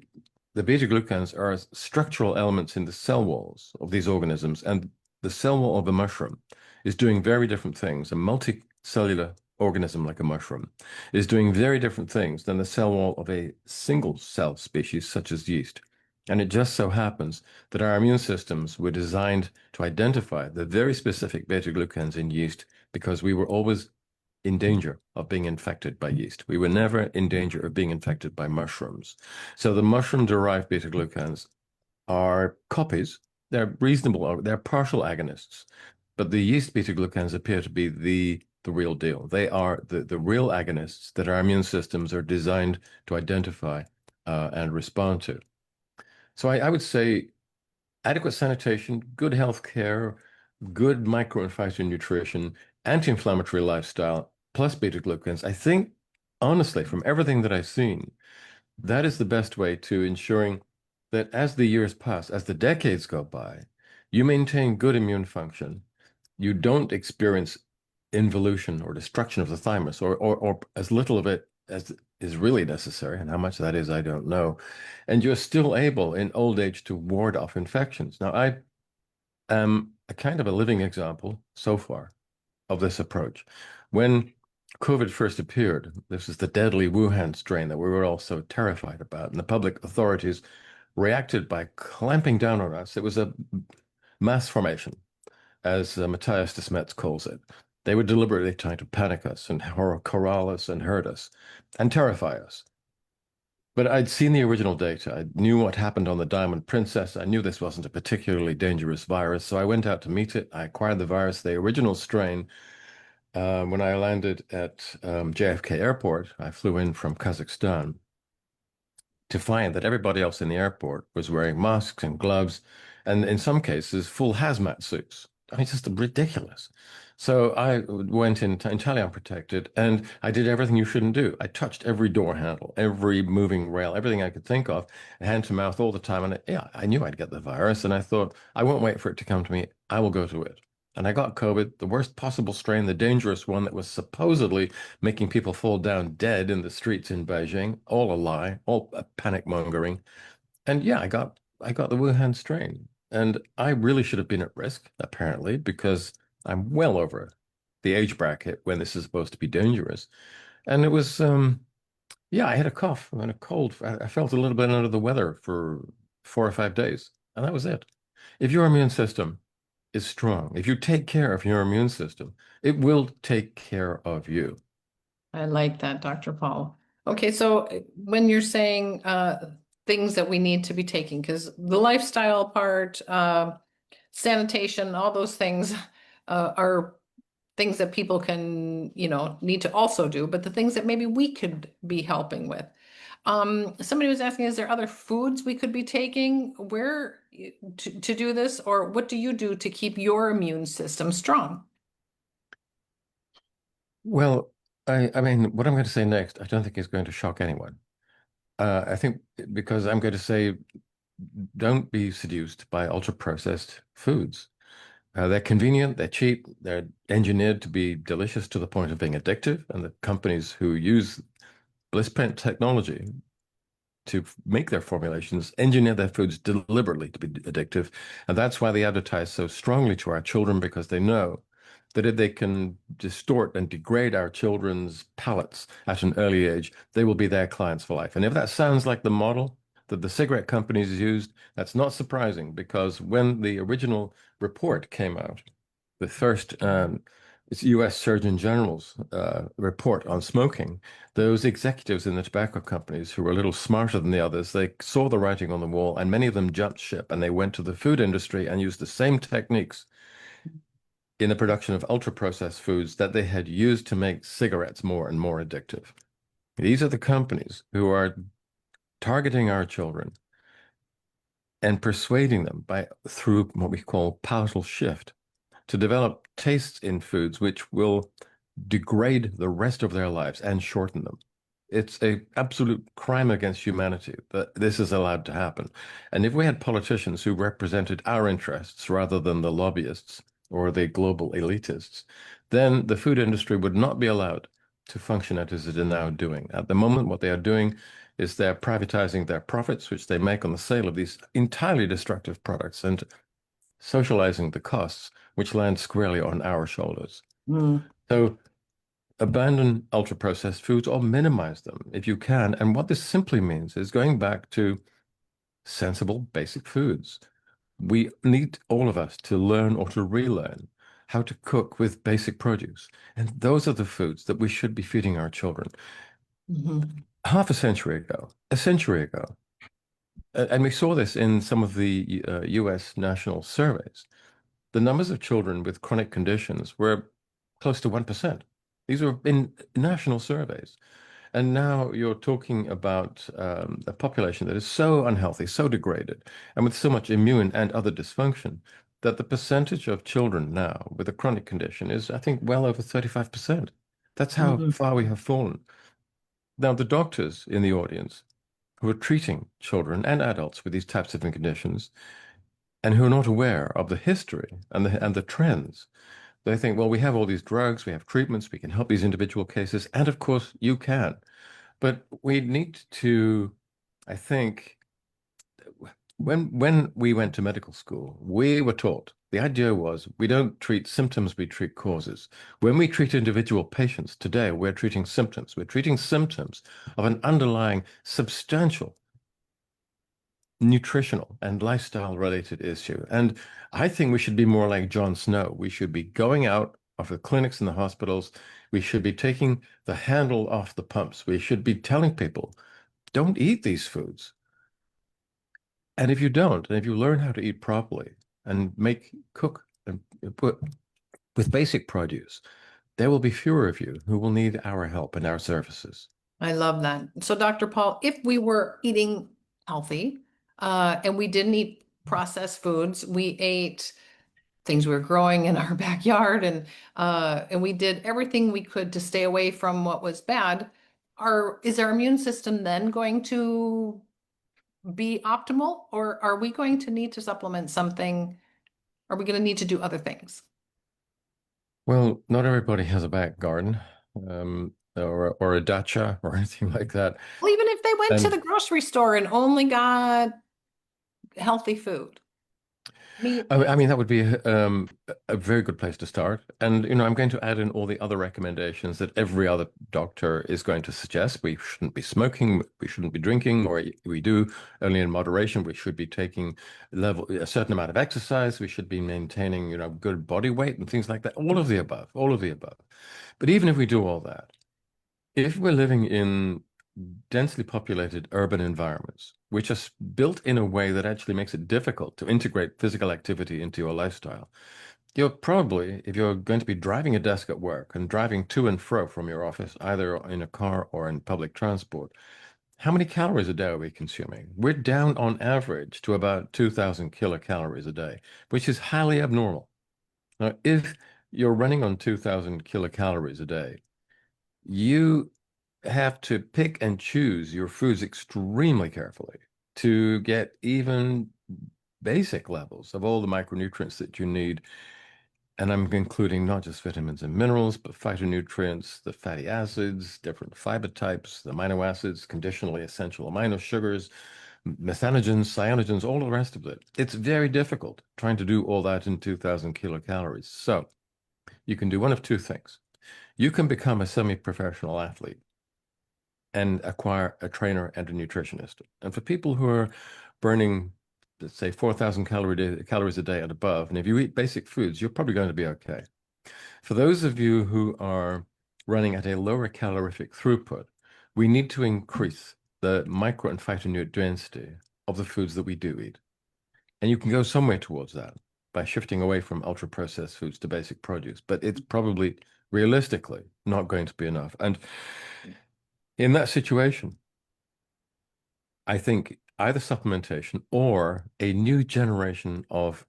beta-glucans are structural elements in the cell walls of these organisms. And the cell wall of a mushroom is doing very different things. A multicellular organism like a mushroom is doing very different things than the cell wall of a single cell species such as yeast. And it just so happens that our immune systems were designed to identify the very specific beta-glucans in yeast because we were always in danger of being infected by yeast. We were never in danger of being infected by mushrooms. So the mushroom-derived beta-glucans are copies. They're reasonable, they're partial agonists, but the yeast beta-glucans appear to be the real deal. They are the real agonists that our immune systems are designed to identify and respond to. So I would say adequate sanitation, good health care, good micro and phytonutrition, anti-inflammatory lifestyle, plus beta-glucans. I think, honestly, from everything that I've seen, that is the best way to ensuring that as the years pass, as the decades go by, you maintain good immune function. You don't experience involution or destruction of the thymus, or as little of it as is really necessary, and how much that is, I don't know. And you're still able in old age to ward off infections. Now, I am a kind of a living example so far of this approach. When COVID first appeared, this is the deadly Wuhan strain that we were all so terrified about, and the public authorities reacted by clamping down on us. It was a mass formation, as Matthias de Smet calls it. They were deliberately trying to panic us and corral us and hurt us and terrify us. But I'd seen the original data. I knew what happened on the Diamond Princess. I knew this wasn't a particularly dangerous virus, so I went out to meet it. I acquired the virus, the original strain. When I landed at JFK Airport, I flew in from Kazakhstan to find that everybody else in the airport was wearing masks and gloves, and in some cases, full hazmat suits. I mean, it's just ridiculous. So I went in entirely unprotected, and I did everything you shouldn't do. I touched every door handle, every moving rail, everything I could think of, hand to mouth all the time. And I knew I'd get the virus, and I thought, I won't wait for it to come to me. I will go to it. And I got COVID, the worst possible strain, the dangerous one that was supposedly making people fall down dead in the streets in Beijing. All a lie, all panic mongering. And yeah, I got the Wuhan strain. And I really should have been at risk, apparently, because I'm well over the age bracket when this is supposed to be dangerous. And it was, yeah, I had a cough and a cold. I felt a little bit under the weather for 4 or 5 days, and that was it. If your immune system is strong, if you take care of your immune system, it will take care of you. I like that, Dr. Paul. Okay, so when you're saying things that we need to be taking, because the lifestyle part, sanitation, all those things are things that people can, need to also do, but the things that maybe we could be helping with. Somebody was asking, is there other foods we could be taking where to do this, or what do you do to keep your immune system strong? Well, I mean, what I'm going to say next, I don't think is going to shock anyone. I think because I'm going to say, don't be seduced by ultra-processed foods. They're convenient, they're cheap, they're engineered to be delicious to the point of being addictive, and the companies who use bliss print technology to make their formulations engineer their foods deliberately to be addictive. And that's why they advertise so strongly to our children, because they know that if they can distort and degrade our children's palates at an early age, they will be their clients for life. And if that sounds like the model that the cigarette companies used, that's not surprising, because when the original report came out, the first it's U.S. Surgeon General's report on smoking, those executives in the tobacco companies who were a little smarter than the others, they saw the writing on the wall, and many of them jumped ship, and they went to the food industry and used the same techniques in the production of ultra-processed foods that they had used to make cigarettes more and more addictive. These are the companies who are targeting our children and persuading them through what we call palatal shift to develop tastes in foods which will degrade the rest of their lives and shorten them. It's an absolute crime against humanity that this is allowed to happen. And if we had politicians who represented our interests rather than the lobbyists or the global elitists, then the food industry would not be allowed to function as it is now doing. At the moment, what they are doing is they're privatizing their profits, which they make on the sale of these entirely destructive products, and socializing the costs, which land squarely on our shoulders. So abandon ultra-processed foods or minimize them if you can. And what this simply means is going back to sensible, basic foods. We need, all of us, to learn or to relearn how to cook with basic produce. And those are the foods that we should be feeding our children. Half a century ago, and we saw this in some of the US national surveys, the numbers of children with chronic conditions were close to 1%. These were in national surveys. And now you're talking about a population that is so unhealthy, so degraded, and with so much immune and other dysfunction, that the percentage of children now with a chronic condition is, I think, well over 35%. That's how far we have fallen. Now, the doctors in the audience who are treating children and adults with these types of conditions and who are not aware of the history and the trends, they think, well, we have all these drugs, we have treatments, we can help these individual cases, and of course you can. But we need to, I think, when we went to medical school, we were taught, the idea was, we don't treat symptoms, we treat causes. When we treat individual patients today, we're treating symptoms. We're treating symptoms of an underlying substantial nutritional and lifestyle related issue. And I think we should be more like Jon Snow. We should be going out of the clinics and the hospitals. We should be taking the handle off the pumps. We should be telling people, don't eat these foods. And if you don't, and if you learn how to eat properly and cook and put with basic produce, there will be fewer of you who will need our help and our services. I love that. So, Dr. Paul, if we were eating healthy, and we didn't eat processed foods, we ate things we were growing in our backyard, and we did everything we could to stay away from what was bad. Is our immune system then going to be optimal, or are we going to need to supplement something? Are we going to need to do other things? Well, not everybody has a back garden, or a dacha or anything like that. Well, even if they went to the grocery store and only got healthy food. I mean, that would be a very good place to start. And, I'm going to add in all the other recommendations that every other doctor is going to suggest. We shouldn't be smoking, we shouldn't be drinking, or we do only in moderation. We should be taking a certain amount of exercise. We should be maintaining, good body weight and things like that. All of the above, all of the above. But even if we do all that, if we're living in densely populated urban environments, which are built in a way that actually makes it difficult to integrate physical activity into your lifestyle, You're probably, if you're going to be driving a desk at work and driving to and fro from your office, either in a car or in public transport, how many calories a day are we consuming? We're down on average to about 2,000 kilocalories a day, which is highly abnormal. Now, if you're running on 2,000 kilocalories a day, you have to pick and choose your foods extremely carefully to get even basic levels of all the micronutrients that you need. And I'm including not just vitamins and minerals, but phytonutrients, the fatty acids, different fiber types, the amino acids, conditionally essential amino sugars, methanogens, cyanogens, all the rest of it. It's very difficult trying to do all that in 2,000 kilocalories. So you can do one of two things. You can become a semi-professional athlete and acquire a trainer and a nutritionist. And for people who are burning, let's say, 4,000 calories a day and above, and if you eat basic foods, you're probably going to be okay. For those of you who are running at a lower calorific throughput, we need to increase the micro and phytonutrient density of the foods that we do eat. And you can go somewhere towards that by shifting away from ultra-processed foods to basic produce, but it's probably realistically not going to be enough. And in that situation, I think either supplementation or a new generation of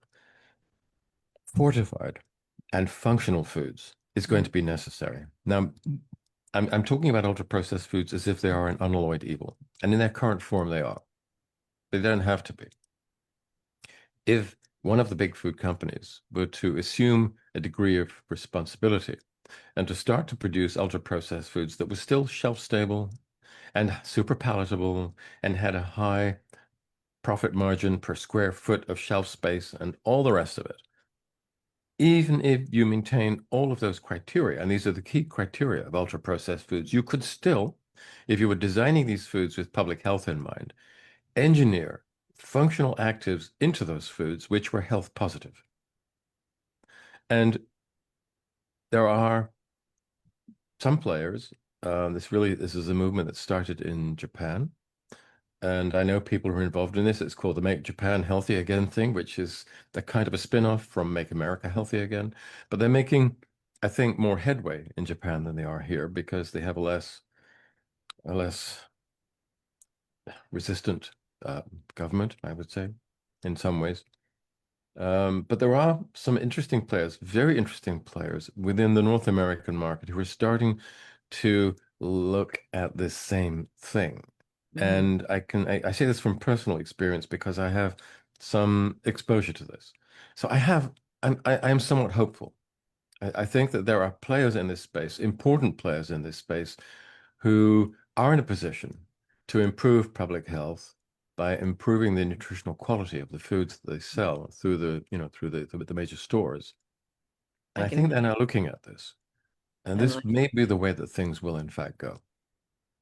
fortified and functional foods is going to be necessary. Now, I'm talking about ultra-processed foods as if they are an unalloyed evil, and in their current form they are. They don't have to be. If one of the big food companies were to assume a degree of responsibility and to start to produce ultra-processed foods that were still shelf-stable and super palatable and had a high profit margin per square foot of shelf space and all the rest of it, even if you maintain all of those criteria, and these are the key criteria of ultra-processed foods, you could still, if you were designing these foods with public health in mind, engineer functional actives into those foods which were health positive. And there are some players, this is a movement that started in Japan. And I know people who are involved in this. It's called the Make Japan Healthy Again thing, which is the kind of a spin-off from Make America Healthy Again. But they're making, I think, more headway in Japan than they are here because they have a less resistant government, I would say, in some ways. But there are some interesting players, very interesting players within the North American market who are starting to look at this same thing. And I say this from personal experience because I have some exposure to this. So I am somewhat hopeful. I think that there are players in this space, important players in this space, who are in a position to improve public health by improving the nutritional quality of the foods that they sell through the major stores. And I think they're now looking at this. And this may be the way that things will in fact go.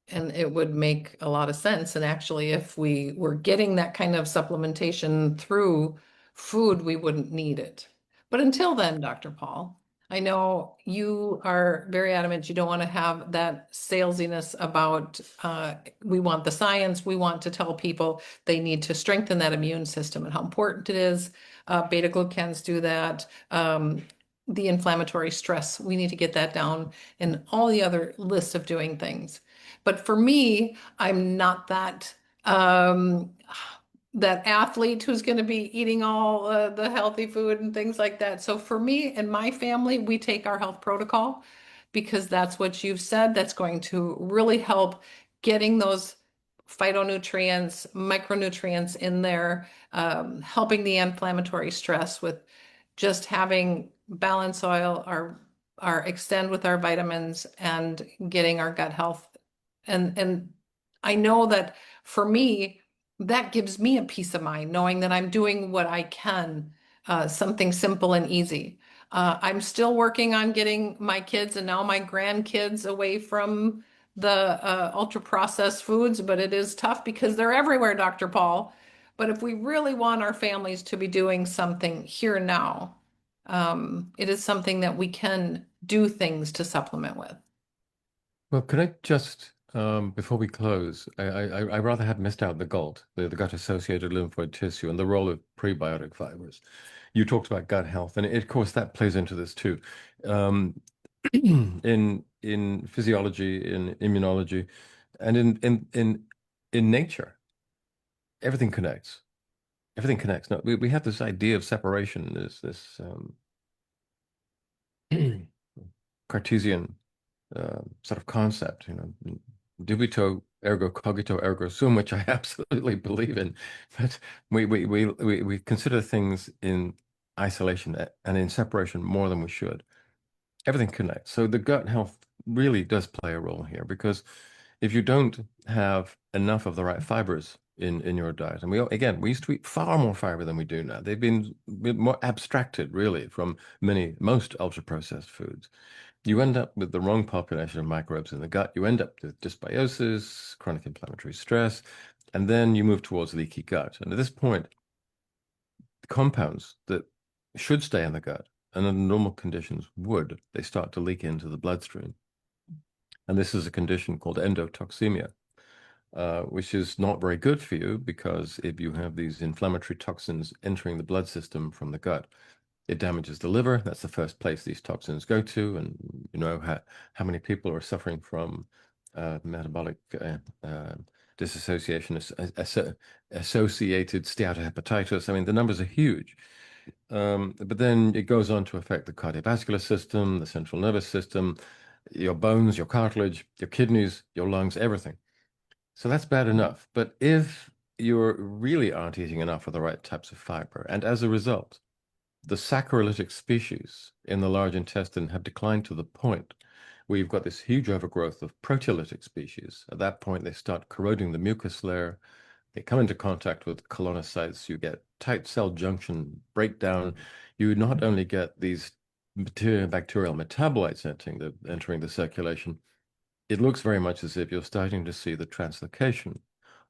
And it would make a lot of sense. And actually, if we were getting that kind of supplementation through food, we wouldn't need it. But until then, Dr. Paul, I know you are very adamant you don't want to have that salesiness about we want the science, we want to tell people they need to strengthen that immune system and how important it is. Beta glucans do that. The inflammatory stress, we need to get that down, and all the other list of doing things. But for me, I'm not that that athlete who's going to be eating all the healthy food and things like that. So for me and my family, we take our health protocol because that's what you've said. That's going to really help getting those phytonutrients, micronutrients in there, helping the inflammatory stress with just having balanced oil, our extend with our vitamins and getting our gut health. And I know that for me, that gives me a peace of mind, knowing that I'm doing what I can, something simple and easy. I'm still working on getting my kids and now my grandkids away from the ultra-processed foods, but it is tough because they're everywhere, Dr. Paul. But if we really want our families to be doing something here and now, it is something that we can do things to supplement with. Well, can I just before we close, I rather had missed out the GALT, the gut-associated lymphoid tissue, and the role of prebiotic fibers. You talked about gut health, and of course that plays into this too. In physiology, in immunology, and in nature, everything connects. Everything connects. Now, we have this idea of separation, this Cartesian sort of concept, dubito ergo cogito ergo sum, which I absolutely believe in. But we consider things in isolation and in separation more than we should. Everything connects. So the gut health really does play a role here, because if you don't have enough of the right fibers in your diet, and we used to eat far more fiber than we do now. They've been more abstracted, really, from most ultra-processed foods. You end up with the wrong population of microbes in the gut. You end up with dysbiosis, chronic inflammatory stress, and then you move towards leaky gut. And at this point, the compounds that should stay in the gut and under normal conditions they start to leak into the bloodstream. And this is a condition called endotoxemia, which is not very good for you, because if you have these inflammatory toxins entering the blood system from the gut, it damages the liver. That's the first place these toxins go to. And you know how many people are suffering from metabolic dissociation associated steatohepatitis. I mean, the numbers are huge. But then it goes on to affect the cardiovascular system, the central nervous system, your bones, your cartilage, your kidneys, your lungs, everything. So that's bad enough. But if you really aren't eating enough of the right types of fiber, and as a result, the saccharolytic species in the large intestine have declined to the point where you've got this huge overgrowth of proteolytic species. At that point, they start corroding the mucus layer. They come into contact with colonocytes. You get tight cell junction breakdown. You not only get these bacterial metabolites entering the circulation, it looks very much as if you're starting to see the translocation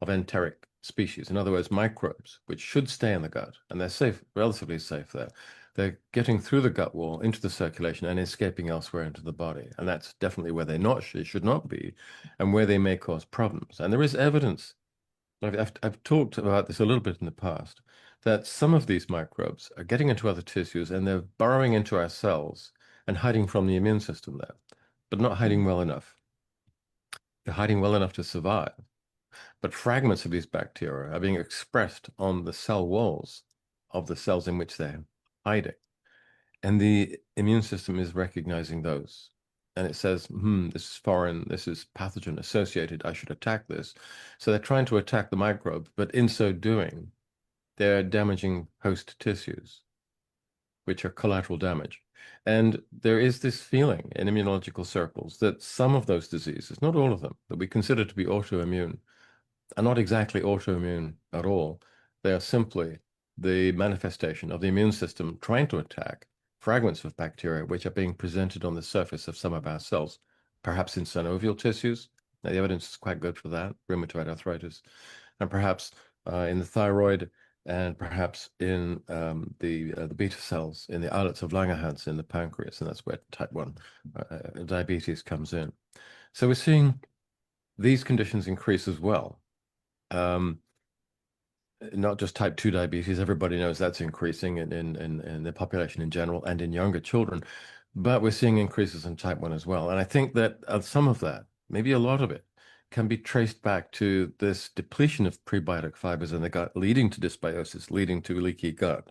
of enteric species. In other words, microbes, which should stay in the gut, and they're safe, relatively safe there. They're getting through the gut wall into the circulation and escaping elsewhere into the body. And that's definitely where they should not be, and where they may cause problems. And there is evidence, I've talked about this a little bit in the past, that some of these microbes are getting into other tissues and they're burrowing into our cells and hiding from the immune system there, but not hiding well enough. They're hiding well enough to survive. But fragments of these bacteria are being expressed on the cell walls of the cells in which they're hiding. And the immune system is recognizing those. And it says, this is foreign, this is pathogen associated, I should attack this. So they're trying to attack the microbe, but in so doing, they're damaging host tissues, which are collateral damage. And there is this feeling in immunological circles that some of those diseases, not all of them, that we consider to be autoimmune, are not exactly autoimmune at all. They are simply the manifestation of the immune system trying to attack fragments of bacteria which are being presented on the surface of some of our cells, perhaps in synovial tissues. Now, the evidence is quite good for that, rheumatoid arthritis, and perhaps in the thyroid, and perhaps in the beta cells in the islets of Langerhans in the pancreas, and that's where type 1 diabetes comes in. So we're seeing these conditions increase as well. Not just type 2 diabetes, everybody knows that's increasing in the population in general and in younger children, but we're seeing increases in type 1 as well. And I think that some of that, maybe a lot of it, can be traced back to this depletion of prebiotic fibers in the gut, leading to dysbiosis, leading to leaky gut.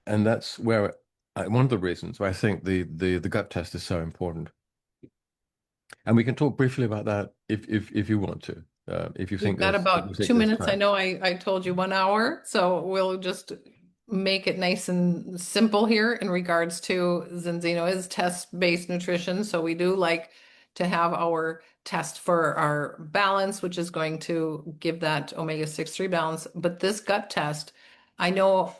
And that's where one of the reasons why I think the gut test is so important. And we can talk briefly about that if you want to. If you think we've got about 2 minutes. I know I told you 1 hour, so we'll just make it nice and simple here in regards to Zinzino is test-based nutrition. So we do like to have our test for our balance, which is going to give that omega-6/3 balance. But this gut test, I know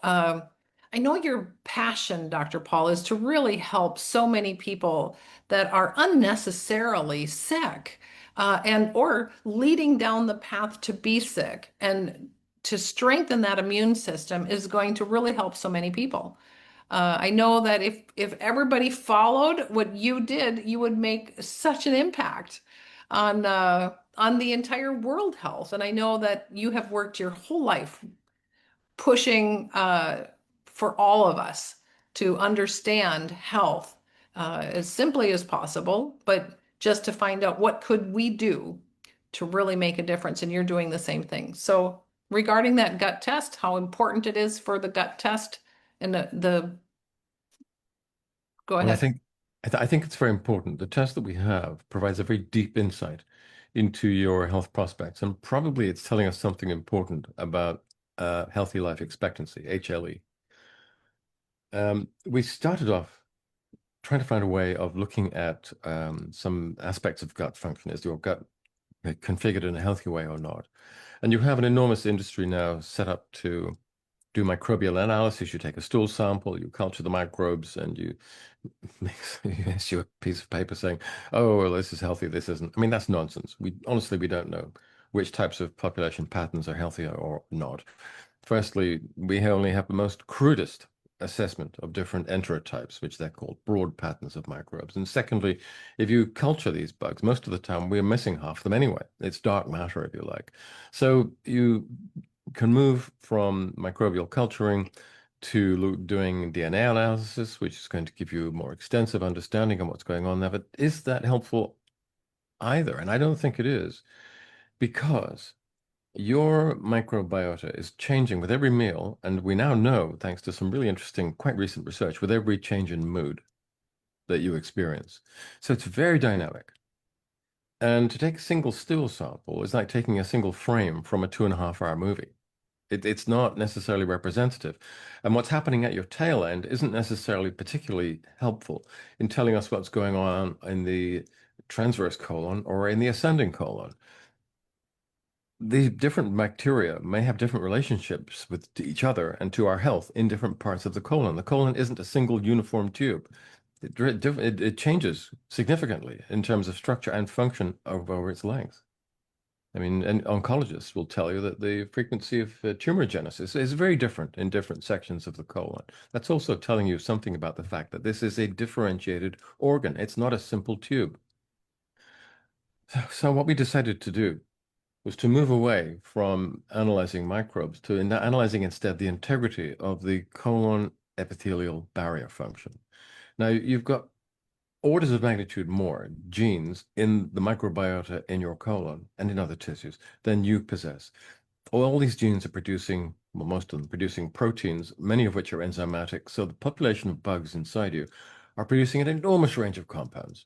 your passion, Dr. Paul, is to really help so many people that are unnecessarily sick or leading down the path to be sick. And to strengthen that immune system is going to really help so many people. I know that if everybody followed what you did, you would make such an impact. on the entire world health. And I know that you have worked your whole life pushing for all of us to understand health as simply as possible, but just to find out what could we do to really make a difference. And you're doing the same thing. So regarding that gut test, how important it is for the gut test and go Well, ahead. I think it's very important. The test that we have provides a very deep insight into your health prospects, and probably it's telling us something important about healthy life expectancy, HLE. We started off trying to find a way of looking at some aspects of gut function. Is your gut configured in a healthy way or not? And you have an enormous industry now set up to do microbial analysis. You take a stool sample, you culture the microbes, and you issue a piece of paper saying, oh, well, this is healthy, this isn't. I mean, that's nonsense. Honestly, we don't know which types of population patterns are healthier or not. Firstly, we only have the most crudest assessment of different enterotypes, which they're called broad patterns of microbes. And secondly, if you culture these bugs, most of the time we're missing half of them anyway. It's dark matter, if you like. So you can move from microbial culturing to doing DNA analysis, which is going to give you a more extensive understanding of what's going on there. But is that helpful either? And I don't think it is, because your microbiota is changing with every meal. And we now know, thanks to some really interesting, quite recent research, with every change in mood that you experience. So it's very dynamic. And to take a single stool sample is like taking a single frame from a 2.5-hour movie. It's not necessarily representative. And what's happening at your tail end isn't necessarily particularly helpful in telling us what's going on in the transverse colon or in the ascending colon. The different bacteria may have different relationships with each other and to our health in different parts of the colon. The colon isn't a single uniform tube. It changes significantly in terms of structure and function over its length. I mean, and oncologists will tell you that the frequency of tumor genesis is very different in different sections of the colon. That's also telling you something about the fact that this is a differentiated organ. It's not a simple tube. So what we decided to do was to move away from analyzing microbes to analyzing instead the integrity of the colon epithelial barrier function. Now, you've got orders of magnitude more genes in the microbiota in your colon and in other tissues than you possess. All these genes are producing, well, most of them producing proteins, many of which are enzymatic. So the population of bugs inside you are producing an enormous range of compounds.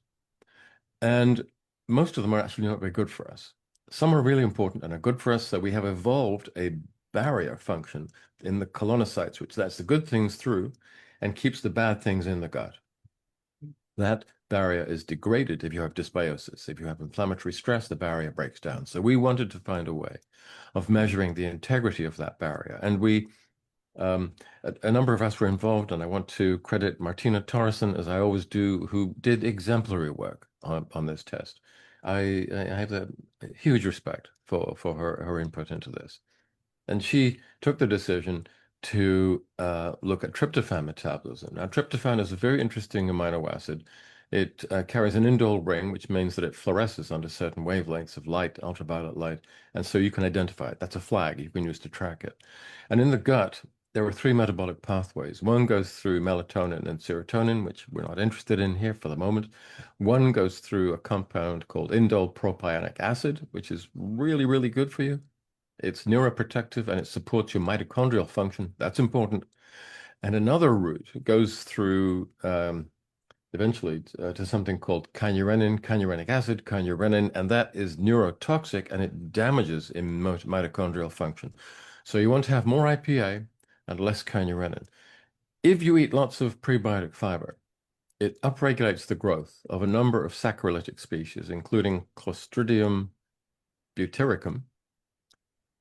And most of them are actually not very good for us. Some are really important and are good for us. So we have evolved a barrier function in the colonocytes, which lets the good things through and keeps the bad things in the gut. That barrier is degraded if you have dysbiosis. If you have inflammatory stress, the barrier breaks down. So we wanted to find a way of measuring the integrity of that barrier. And we, a number of us were involved, and I want to credit Martina Torresen, as I always do, who did exemplary work on this test. I have a huge respect for her input into this. And she took the decision to look at tryptophan metabolism. Now, tryptophan is a very interesting amino acid. It carries an indole ring, which means that it fluoresces under certain wavelengths of light, ultraviolet light, and so you can identify it. That's a flag you can use to track it. And in the gut, there are 3 metabolic pathways. One goes through melatonin and serotonin, which we're not interested in here for the moment. One goes through a compound called indole propionic acid, which is really, really good for you. It's neuroprotective and it supports your mitochondrial function. That's important. And another route goes through eventually to something called kynurenin, kynurenic acid, kynurenin, and that is neurotoxic and it damages mitochondrial function. So you want to have more IPA and less kynurenin. If you eat lots of prebiotic fiber, it upregulates the growth of a number of saccharolytic species, including Clostridium butyricum,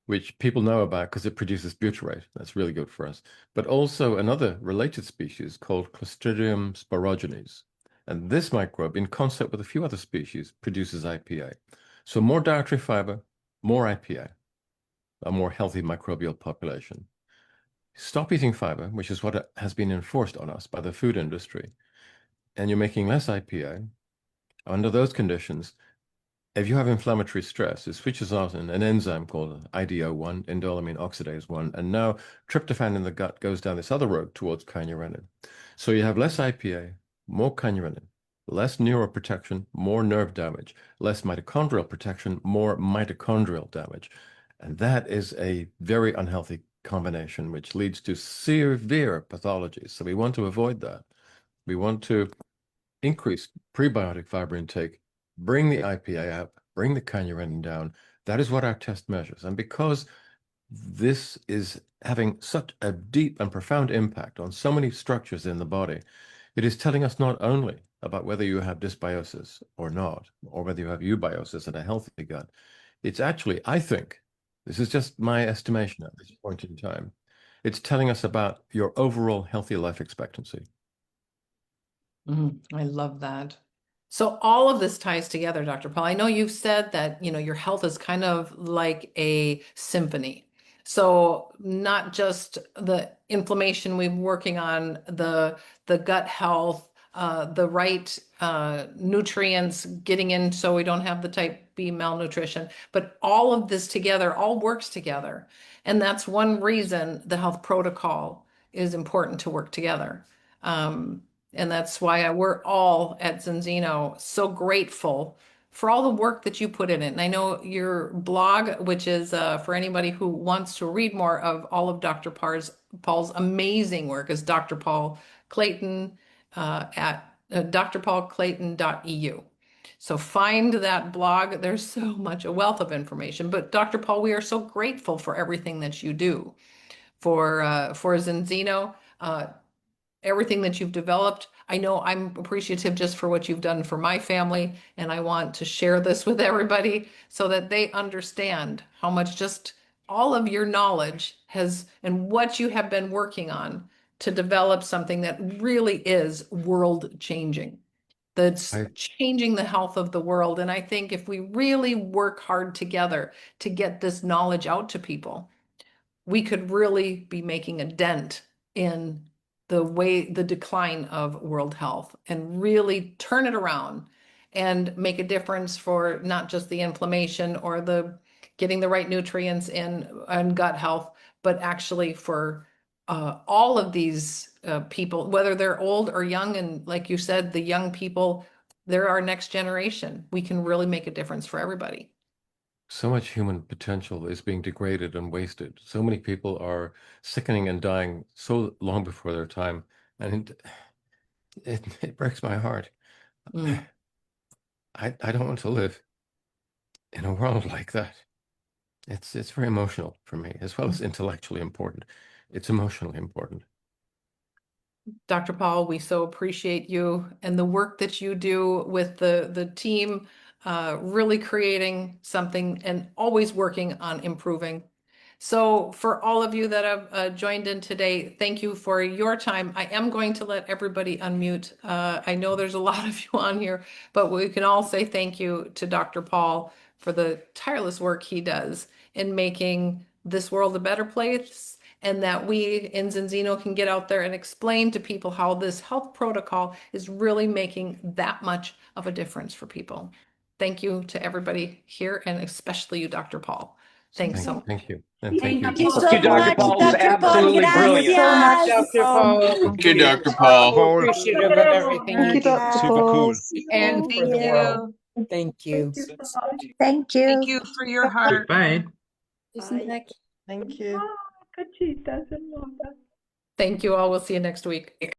which people know about because it produces butyrate. That's really good for us. But also another related species called Clostridium sporogenes. And this microbe, in concert with a few other species, produces IPA. So more dietary fiber, more IPA, a more healthy microbial population. Stop eating fiber, which is what has been enforced on us by the food industry, and you're making less IPA. Under those conditions, if you have inflammatory stress, it switches on an enzyme called IDO1, indoleamine oxidase 1, and now tryptophan in the gut goes down this other road towards kynurenine. So you have less IPA, more kynurenine, less neuroprotection, more nerve damage, less mitochondrial protection, more mitochondrial damage. And that is a very unhealthy combination, which leads to severe pathologies. So we want to avoid that. We want to increase prebiotic fiber intake, bring the IPA up, bring the kynurenine down. That is what our test measures. And because this is having such a deep and profound impact on so many structures in the body, it is telling us not only about whether you have dysbiosis or not, or whether you have eubiosis and a healthy gut. It's actually, I think, this is just my estimation at this point in time, it's telling us about your overall healthy life expectancy. I love that. So all of this ties together, Dr. Paul. I know you've said that, your health is kind of like a symphony. So not just the inflammation we've been working on, the gut health, the right nutrients getting in so we don't have the type B malnutrition, but all of this together all works together. And that's one reason the health protocol is important to work together. And that's why we're all at Zinzino so grateful for all the work that you put in it. And I know your blog, which is for anybody who wants to read more of all of Dr. Paul's amazing work, is Dr. Paul Clayton at drpaulclayton.eu. So find that blog. There's so much, a wealth of information. But Dr. Paul, we are so grateful for everything that you do for Zinzino. Everything that you've developed. I know I'm appreciative just for what you've done for my family, and I want to share this with everybody so that they understand how much just all of your knowledge has and what you have been working on to develop something that really is world changing, that's changing the health of the world. And I think if we really work hard together to get this knowledge out to people, we could really be making a dent in the decline of world health and really turn it around and make a difference for not just the inflammation or the getting the right nutrients in and gut health, but actually for all of these people, whether they're old or young. And like you said, the young people, they're our next generation. We can really make a difference for everybody. So much human potential is being degraded and wasted. So many people are sickening and dying so long before their time. And it breaks my heart. I don't want to live in a world like that. It's very emotional for me, as well as intellectually important. It's emotionally important. Dr. Paul, we so appreciate you and the work that you do with the team, really creating something and always working on improving. So for all of you that have joined in today, thank you for your time. I am going to let everybody unmute. I know there's a lot of you on here, but we can all say thank you to Dr. Paul for the tireless work he does in making this world a better place, and that we in Zinzino can get out there and explain to people how this health protocol is really making that much of a difference for people. Thank you to everybody here, and especially you, Dr. Paul. Thanks so much. Thank you. And thank Thank you. you so Thank you, Dr. much, Paul. It was Dr. Paul. absolutely brilliant. So much, Gracias. Dr. Paul. Thank you, Dr. Paul. So appreciative of everything Thank you you, do Dr. Super Paul. cool. and for the world. Thank you. Thank you. Thank you for your heart. Bye. Thank you. Thank you all. We'll see you next week.